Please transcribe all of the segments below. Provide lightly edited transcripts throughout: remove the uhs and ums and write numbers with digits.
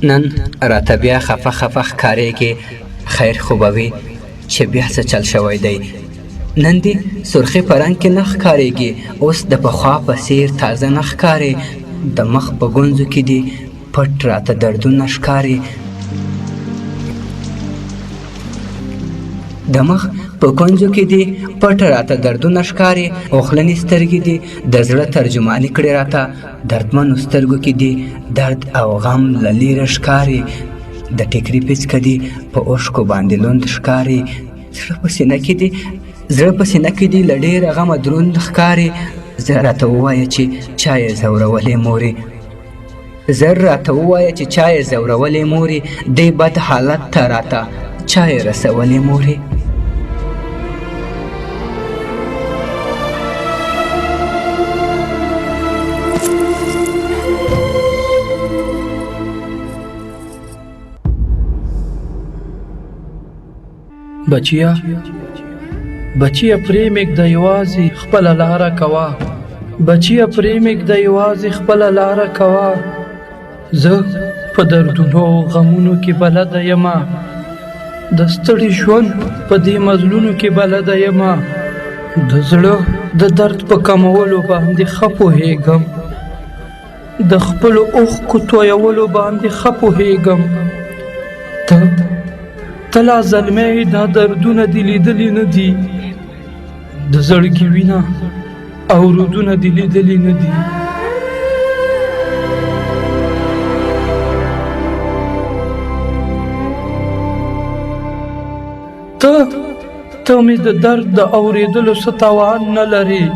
نن راته بیا خفه خفه ښکارېږي، خیر خو به وي چې بیا څه چل شوی دی. نن دې سرخي په رنګ کې نه ښکارېږي، اوس د پخوا په څېر تازه نه ښکارې. د مخ په ګونځو کې دې پټ راته دردونه ښکاري. د مخ په کونجو کې دې پټ راته دردونه ښکاري. اوښلنې سترګې دې د زړه ترجماني کړې راته، دردمنو سترګو کې دې درد او غم له لیرې ښکاري. د ټیکري پیڅکه دې په اوښکو باندې لوند ښکاري. زړه په سینه کې دې له ډېره غمه دروند ښکاري. زه راته ووایه چې چا یې ځورولې مورې، زر راته ووایه چې چا یې ځورولې مورې، دې بد حالت ته راته چا یې رسولې مورې. بچیا پرېمږده یوازې خپله لاره کوه، بچیا پرېمږده یوازې خپله لاره کوه. زه په دردونو او غمونو کې بلده یمه، د ستړي ژوند په دې مزلونو کې بلده یمه. د زړه د درد په کمولو باندې ښه پوهېږم، د خپلو اوښکو تویولو باندې ښه پوهېږم. ته لا زلمی دا دردونه دې لیدلي نه دي، د زړګي وینه او رودونه دې لیدلي نه دي. ته مې د درد د اورېدلو څه توان نه لرې،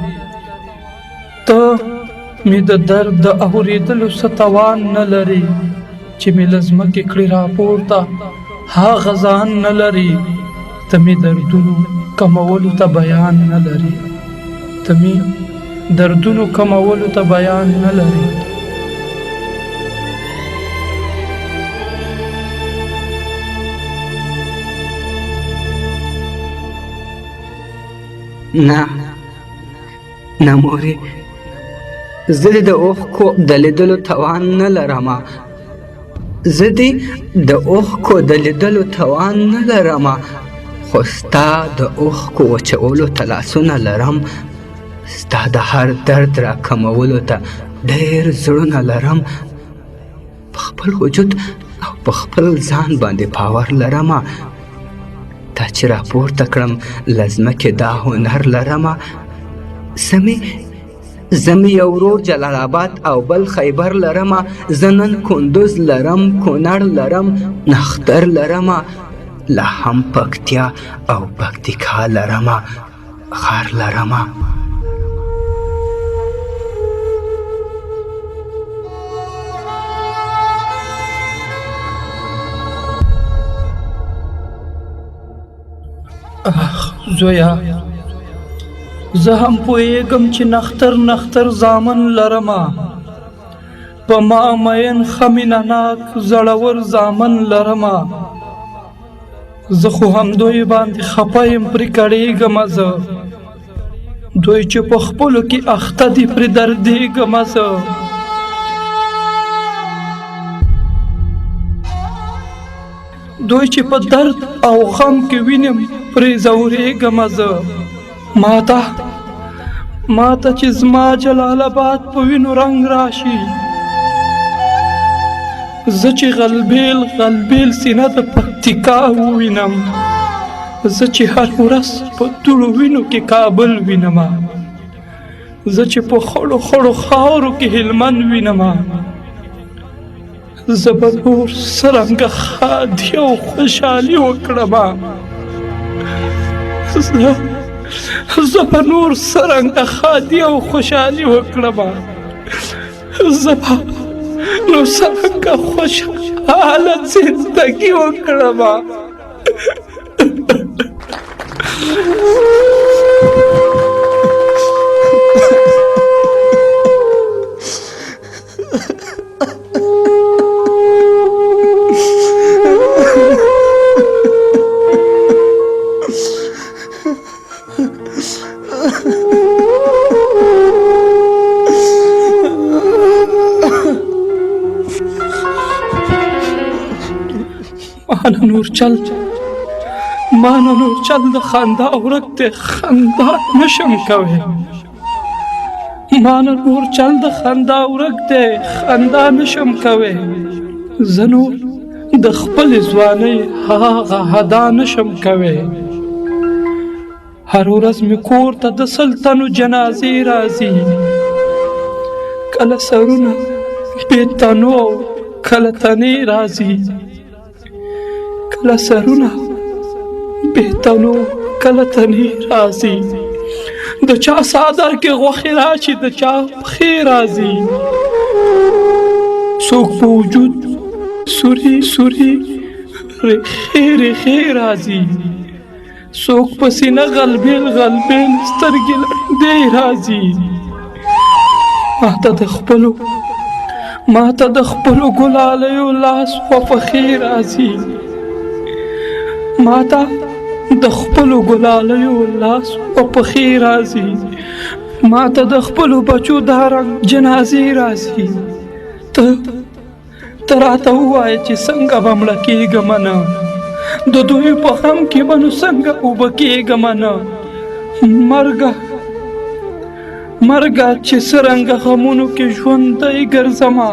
ته مې د درد د اورېدلو څه توان نه لرې، چې مې له ځمکې کړې راپورته هغه ځان نه لري. ته مې دردونو کمولو ته بیان نه لري، ته مې دردونو کمولو ته بیان نه لري. نه مورې، زه د اوښکو د لیدلو توان نه لرمه، زه دې د اوښکو د لیدلو توان نه لرمه، خو ستا د اوښکو وچولو ته لاسونه لرم، ستا د هر درد را کمولو ته ډېر زړونه لرم. په خپل وجود او په خپل ځان باندې باور لرمه، تا چې راپورته کړم له ځمکې دا هنر لرمه. زه مې یو ورور جلال آباد او بل خیبر لرمه، زه نن کندوز لرم، کونړ لرم، نښتر لرمه، لا هم پکتیا او پکتیکا لرمه، غار لرمه. زویا زه هم پوهېږم چې نختر زامن لرمه، په ما مین ښه مینه ناک زړور زامن لرمه. زه خو هم دوی باندې خفه یم پرې کړېږمه، زه دوی چې په خپلو کې اخته دي پرې دردېږمه. زه دوی چې په درد او غم کې وینم پرې ځورېږمه. زه ماته چې زما جلال آباد په وینو رنګ راشي، زه چې غلبیل سینه د پکتیکا ووینم، زه چې هر ورځ په دوړو وینو کې کابل وینم، زه چې په خړو خاورو کې هلمند وینم، زه به نور څرنګه ښادي او خوشحالي وکړم، زه به نور څرنګه ښادي او خوشحالي وکړم، زه به نو څرنګه خوشحاله زندګي وکړم. مانه نور چل د خندا ورک دی خندا نشم کوي مانه نور چل د خندا ورک دی خندا نشم کوي زه نور د خپل ځوانۍ هغه ادا نشم کوي هر ورځ مې کور ته د سلطنو جنازې راځي کله سرونه بې تنو کله تنې راځي کله سرونه بې تنو کله تنې راځي د چا صادر کې غوښې راشي د چا پښې راځي څوک په وجود سوري ریښې راځي څوک په سینه غلبیل سترګې لړندې راځي ماته د خپلو ګلالیو لاس و پښې راځي ماته د خپلو ګلالیو لاس و پښې راځي ماته د خپلو بچو د رنګ جنازې راځي ته راته ووایه چې څنګه به مړه کېږم نه د دوی په غم کې به نو څنګه اوبه کېږم نه مرګه چې څرنګه غمونو کې ژوندی ګرځمه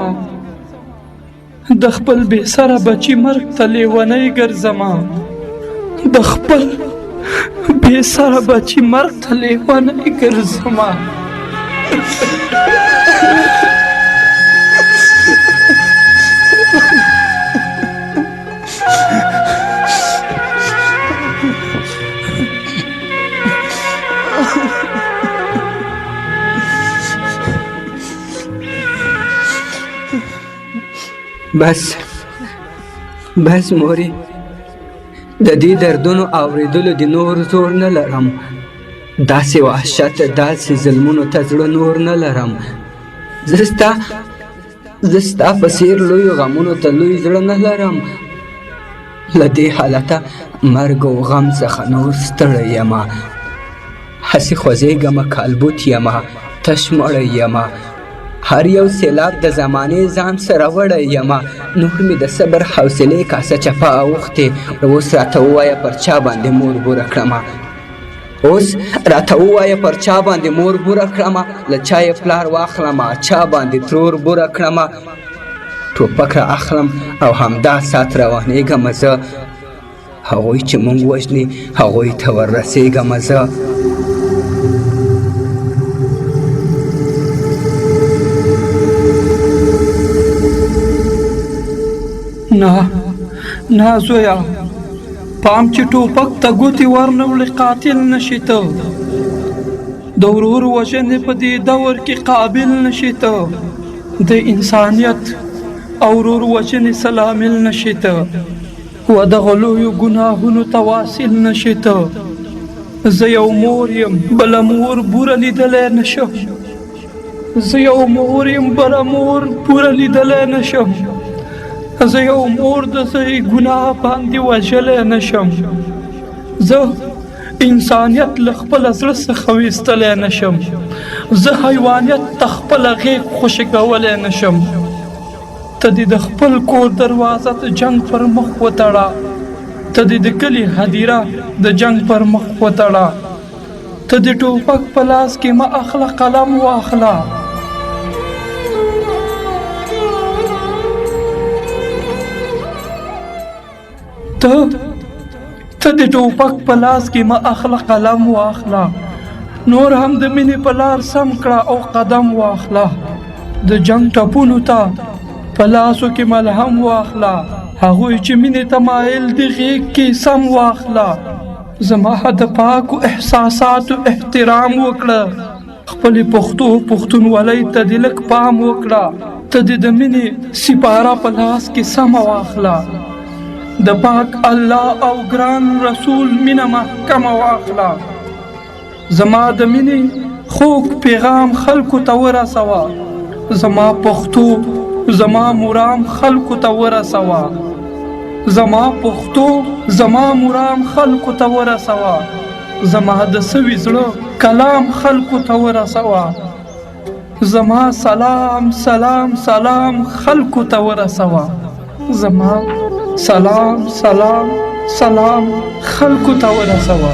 د خپل بې سره بچي مرګ ته لیونی ګرځمه د خپل بې سره بچي مرګ ته لیونی ګرځمه بس مورې د دې دردونو اوریدلو د نور زور نه لرم داسې وحشت داسې ظلمونو ته زړه نور نه لرم زه ستا په څېر لویو غمونو ته لوی زړه نه لرم له دې حالته مرګ او غم څخه نور ستړی یمه هسې خوځېږمه کالبوت یمه تش مړی یمه هر یو سیلاب د زمانې ځان سره وړی یمه نور مې د صبر حوصلې کاسه چپه اوښتې اوس راته ووایه پر چا باندې مور بوره کړمه له چا یې پلار واخلمه چا باندې ترور بوره کړمه ټوپک را اخلم او همدا سات روانېږمه زه هغوی چې مونږ وژني هغوی ته وررسېږمه زه نه زویا پام چې ټوپک ته ګوتې ورنوړې قاتل نشي ته د ورور وژنې په دې دور کې قابل نشي ته د انسانیت او ورور وژنې سلامل نشي ته و دغه لویو ګناهونو ته واصل نشي ته زه یو مور یم بله مور بوره لیدلی نشم زه یو مور د زوی ګناه باندې وژلی نشم زه انسانیت له خپله زړه څخه ویستلی نشم زه حیوانیت ته خپله غیږ خوشې کولی نشم ته دې د خپل کور دروازه د جنګ پر مخ وتړه ته دې د کلي هدیره د جنګ پر مخ وتړه ته دې ټوپک په لاس کې مه اخله قلم واخله ته د ټوپک په لاس کې مه اخله قلم واخله نور هم د مینې په لار سم کړه او قدم واخله د جنگ ټپونو ته په لاسو کې ملهم واخله هغوی چې مینې ته مایل د غیږ کې سم واخله زما د پاکو احساساتو احترام وکړه خپلې پښتونولۍ ته دې لږ پام وکړه ته دې د مینې سپاره په لاس کې سمه واخله د پاک الله او ګران رسول مینه محکمه واخله زما د مینې خوږ پیغام خلکو ته ورسوه زما پښتو زما مرام خلکو ته ورسوه زما د سوي زړه کلام خلکو ته ورسوه زما سلام خلکو ته ورسوه زما سلام سلام سلام خلکو ته ورسوه.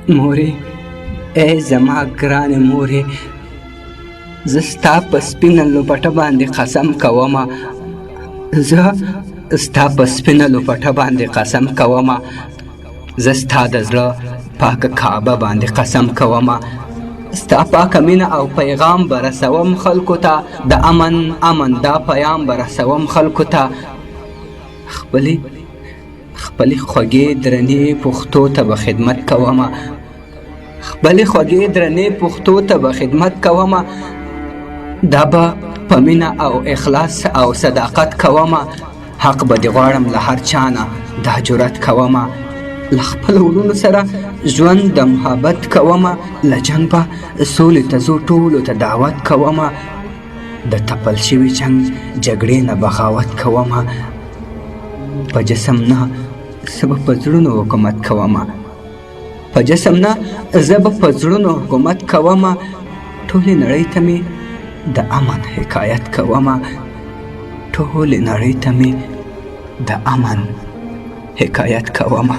مورې، ای زما ګرانې مورې، زه ستا په سپینه لوپټه باندې قسم کومه، زه ستا په سپینه لوپټه باندې قسم کومه، زه ستا د زړه پاکه کعبه باندې قسم کومه، ستا پاکه مینه او پیغام به رسوم خلکو ته، د امن امن دا پیام به رسوم خلکو ته. خپلې خوږې درنې پښتو ته به خدمت کومه، خپلې خوږې درنې پښتو ته به خدمت کومه، دا به په مینه او اخلاص او صداقت کومه، حق به دې غواړم له هر چا نه دا جرأت کومه، له خپلو وروڼو سره ژوند د محبت کومه، له جنګ به سولې ته ځو ټولو ته دعوت کومه، د تپل شوي جنګ جګړې نه بغاوت کومه، په جسم نه زه به په زړونو حکومت کومه، په جسم نه زه به په زړونو حکومت کومه، ټولې نړۍ ته مې د امن حکایت کومه، ټولې نړۍ ته مې د امن حکایت کومه.